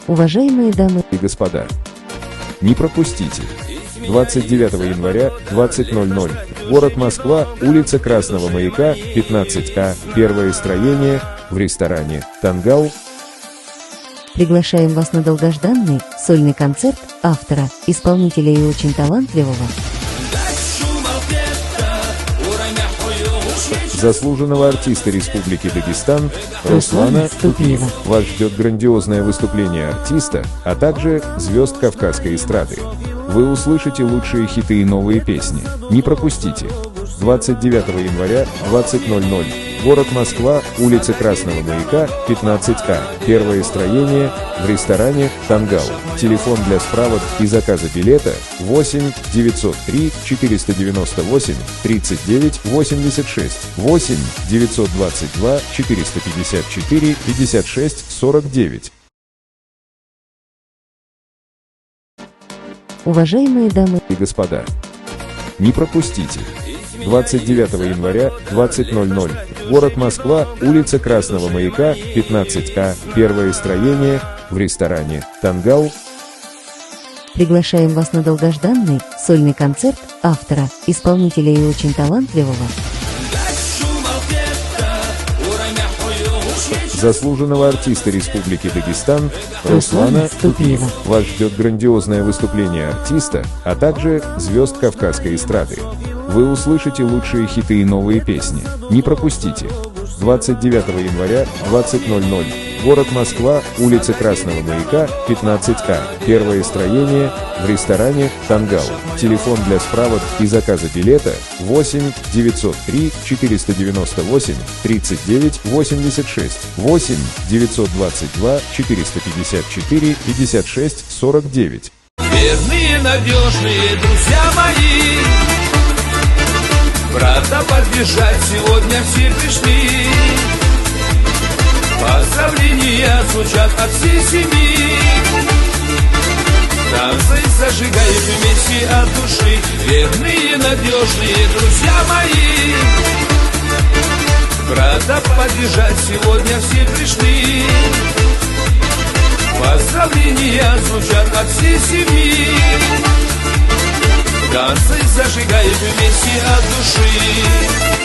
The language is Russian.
Уважаемые дамы и господа, не пропустите. 29 января, 20:00, город Москва, улица Красного Маяка, 15А, первое строение, в ресторане «Тангал». приглашаем вас на долгожданный сольный концерт автора, исполнителя и очень талантливого заслуженного артиста Республики Дагестан Руслана Ступиева. Вас ждет грандиозное выступление артиста, а также звезд кавказской эстрады. Вы услышите лучшие хиты и новые песни. Не пропустите. 29 января, 20:00, город Москва, улица Красного Маяка, 15А, первое строение, в ресторане «Тангал». Телефон для справок и заказа билета 8 903 498 39 86, 8 922 454 56 49. Уважаемые дамы и господа, не пропустите. 29 января, 20:00, город Москва, улица Красного Маяка, 15А, первое строение, в ресторане «Тангал». приглашаем вас на долгожданный сольный концерт автора, исполнителя и очень талантливого заслуженного артиста Республики Дагестан Руслана Ступиева. Вас ждет грандиозное выступление артиста, а также звезд кавказской эстрады. Вы услышите лучшие хиты и новые песни. Не пропустите. 29 января, 20:00, город Москва, улица Красного Маяка, 15А, первое строение, в ресторане «Тангал». Телефон для справок и заказа билета 8 903 498 39 86, 8 922 454 56 49. Верные, надежные друзья мои, брата поддержать сегодня все пришли. Поздравления звучат от всей семьи. Танцы зажигают вместе от души. Верные, надежные друзья мои, брата поддержать сегодня все пришли. Поздравления звучат от всей семьи. Танцы зажигают вместе от души.